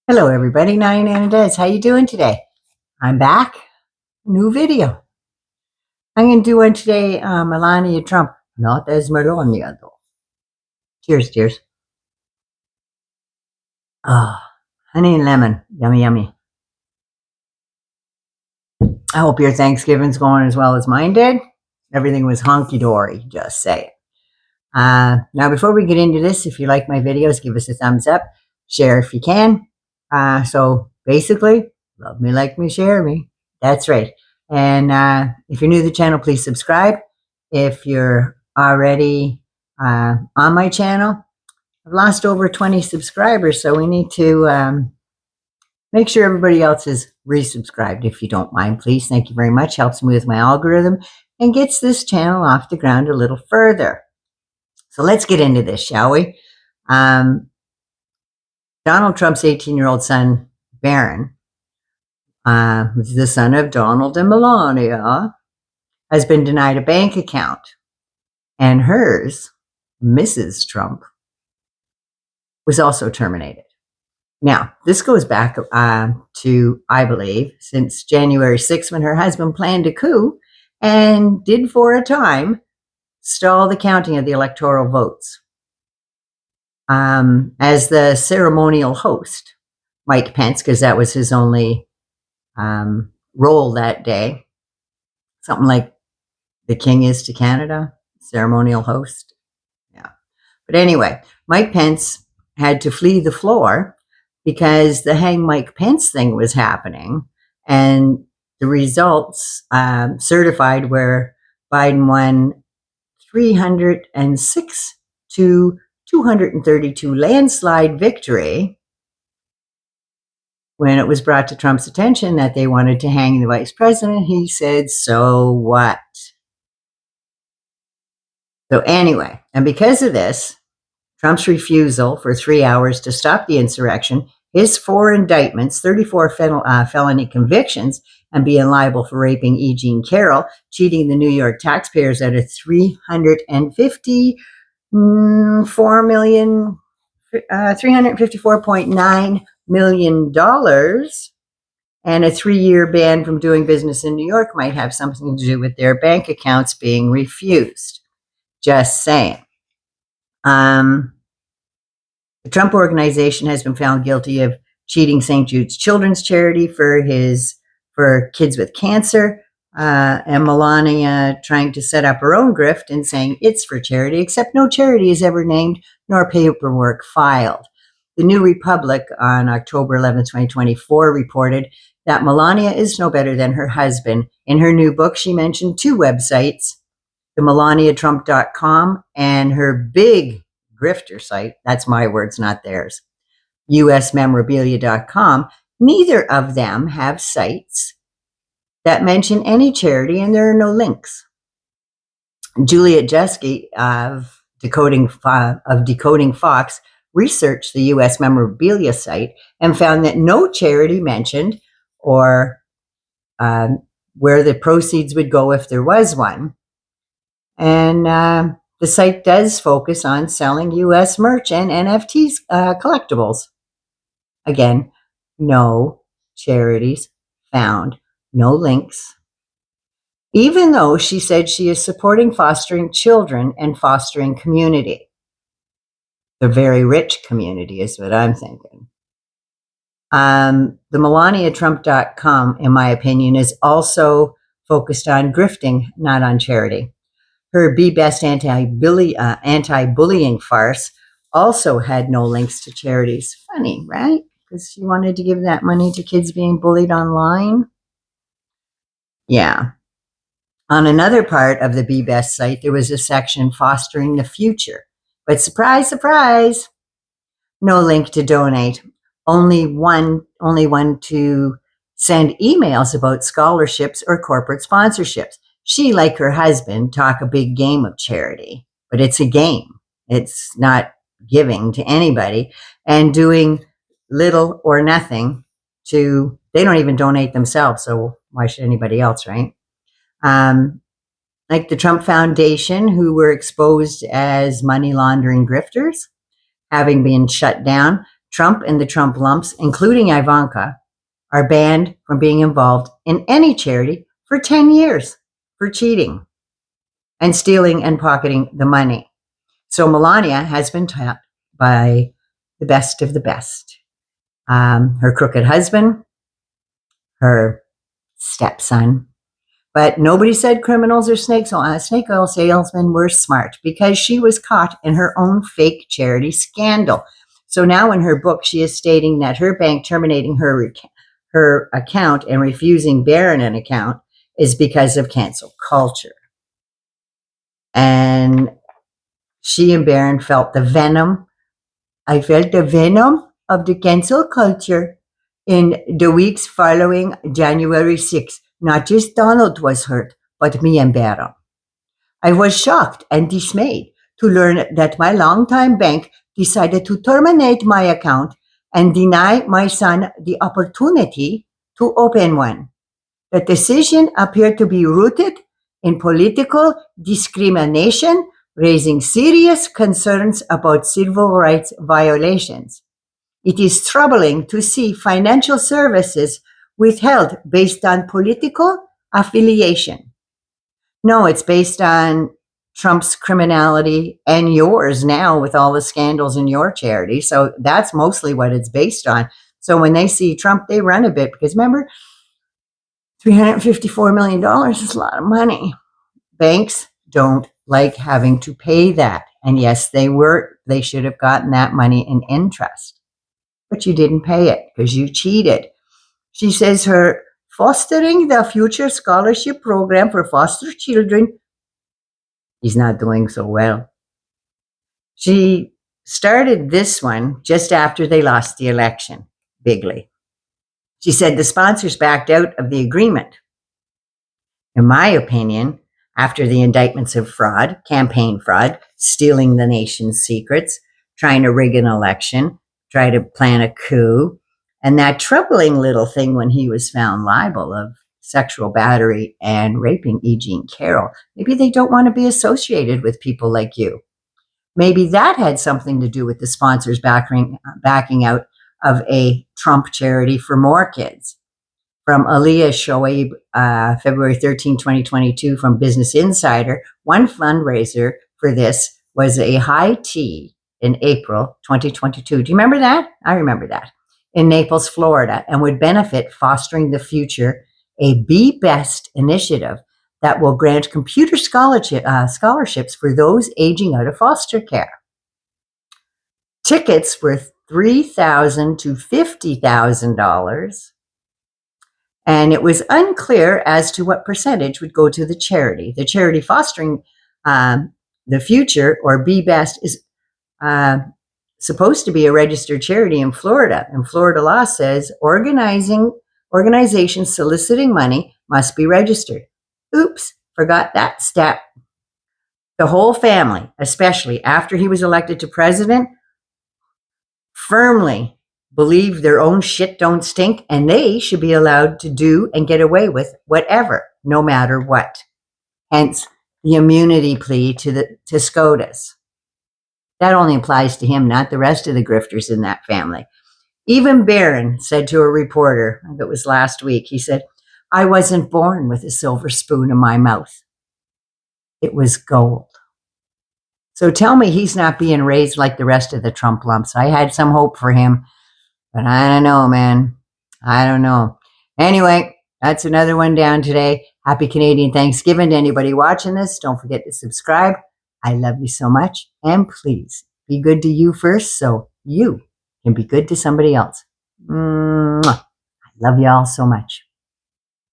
Hello everybody, Nine Des. How you doing today? I'm back. New video. I'm going to do one today, Melania Trump. Not as Melania though. Cheers, cheers. Honey and lemon. Yummy, yummy. I hope your Thanksgiving's going as well as mine did. Everything was honky-dory, just say it. Now, before we get into this, if you like my videos, give us a thumbs up. Share if you can. So basically, love me, like me, share me. That's right. And if you're new to the channel, please subscribe. If you're already on my channel, I've lost over 20 subscribers, so we need to make sure everybody else is resubscribed, if you don't mind, please. Thank you very much. Helps me with my algorithm and gets this channel off the ground a little further. So let's get into this, shall we? Donald Trump's 18-year-old son, Barron, the son of Donald and Melania, has been denied a bank account. And hers, Mrs. Trump, was also terminated. Now, this goes back to, I believe, since January 6th, when her husband planned a coup and did for a time stall the counting of the electoral votes. As the ceremonial host, Mike Pence, because that was his only role that day, something like the king is to Canada, ceremonial host. Yeah. But anyway, Mike Pence had to flee the floor because the Hang Mike Pence thing was happening, and the results certified where Biden won 306 to 232 landslide victory. When it was brought to Trump's attention that they wanted to hang the vice president, he said, so what? So anyway, and because of this, Trump's refusal for 3 hours to stop the insurrection, his 4 indictments, 34 felony convictions, and being liable for raping E. Jean Carroll, cheating the New York taxpayers out of $354.9 million, and a 3-year ban from doing business in New York might have something to do with their bank accounts being refused. Just saying. The Trump Organization has been found guilty of cheating St. Jude's Children's Charity for kids with cancer, and Melania trying to set up her own grift and saying it's for charity, except no charity is ever named nor paperwork filed. The New Republic on October 11, 2024 reported that Melania is no better than her husband. In her new book, she mentioned 2 websites, the melaniatrump.com and her big grifter site, that's my words, not theirs, usmemorabilia.com. Neither of them have sites that mention any charity, and there are no links. Juliet Jeske of Decoding Fox researched the U.S. memorabilia site and found that no charity mentioned or where the proceeds would go if there was one. And the site does focus on selling U.S. merch and NFTs collectibles. Again, no charities found, no links. Even though she said she is supporting fostering children and fostering community. The very rich community is what I'm thinking. The melaniatrump.com, in my opinion, is also focused on grifting, not on charity. Her Be Best anti-bullying farce also had no links to charities. Funny, right? Because she wanted to give that money to kids being bullied online. Yeah. On another part of the Be Best site, there was a section fostering the future. But surprise, surprise, no link to donate. Only one to send emails about scholarships or corporate sponsorships. She, like her husband, talk a big game of charity, but it's a game. It's not giving to anybody and doing little or nothing to, they don't even donate themselves, so why should anybody else, right? Like the Trump Foundation, who were exposed as money laundering grifters, having been shut down. Trump and the Trump lumps, including Ivanka, are banned from being involved in any charity for 10 years for cheating and stealing and pocketing the money. So Melania has been taught by the best of the best. Her crooked husband, her stepson, but nobody said criminals or snake oil salesmen were smart because she was caught in her own fake charity scandal. So now in her book, she is stating that her bank terminating her account and refusing Barron an account is because of cancel culture. And she and Barron felt the venom. I felt the venom of the cancel culture in the weeks following January 6th. Not just Donald was hurt, but me and Barron. I was shocked and dismayed to learn that my longtime bank decided to terminate my account and deny my son the opportunity to open one. The decision appeared to be rooted in political discrimination, raising serious concerns about civil rights violations. It is troubling to see financial services withheld based on political affiliation. No, it's based on Trump's criminality and yours now with all the scandals in your charity. So that's mostly what it's based on. So when they see Trump, they run a bit because remember, $354 million is a lot of money. Banks don't like having to pay that. And yes, they should have gotten that money in interest. But you didn't pay it because you cheated. She says her fostering the future scholarship program for foster children is not doing so well. She started this one just after they lost the election, bigly. She said the sponsors backed out of the agreement. In my opinion, after the indictments of fraud, campaign fraud, stealing the nation's secrets, trying to rig an election, try to plan a coup, and that troubling little thing when he was found liable of sexual battery and raping E. Jean Carroll. Maybe they don't want to be associated with people like you. Maybe that had something to do with the sponsors backing out of a Trump charity for more kids. From Aliyah Shoaib, February 13, 2022, from Business Insider, one fundraiser for this was a high tea in April 2022. Do you remember that? I remember that. In Naples, Florida, and would benefit Fostering the Future, a Be Best initiative that will grant computer scholarships for those aging out of foster care. Tickets were $3,000 to $50,000. And it was unclear as to what percentage would go to the charity. The charity Fostering the Future, or Be Best, is supposed to be a registered charity in Florida. And Florida law says organizations soliciting money must be registered. Oops, forgot that step. The whole family, especially after he was elected to president, firmly believe their own shit don't stink and they should be allowed to do and get away with whatever, no matter what. Hence the immunity plea to SCOTUS. That only applies to him, not the rest of the grifters in that family. Even Barron said to a reporter, I think it was last week, he said, I wasn't born with a silver spoon in my mouth. It was gold. So tell me he's not being raised like the rest of the Trump lumps. I had some hope for him. But I don't know, man. I don't know. Anyway, that's another one down today. Happy Canadian Thanksgiving to anybody watching this. Don't forget to subscribe. I love you so much. And please be good to you first so you can be good to somebody else. Mwah. I love you all so much.